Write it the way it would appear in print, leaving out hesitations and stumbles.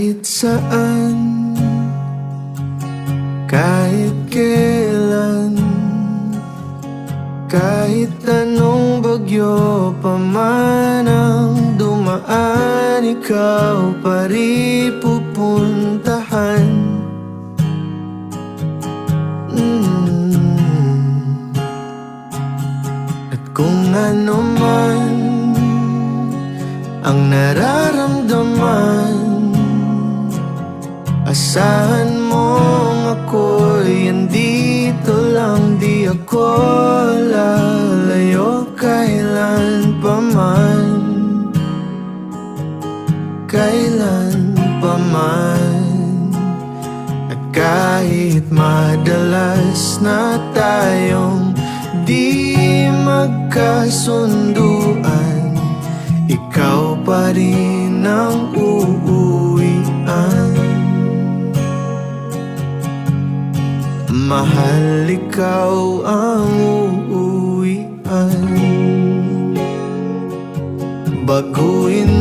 Kahit saan, kahit kailan, kahit anong bagyo pa man ang dumaan, ikaw pa rin pupuntahan. At kung ano man ang nararamdaman, asahan mong ako'y andito lang. Di ako lalayo kailan pa man, kailan pa man. At kahit madalas na tayong di magkasunduan, ikaw pa rin ang uuwian. Mahal, ikaw ang uuwian. Baguhin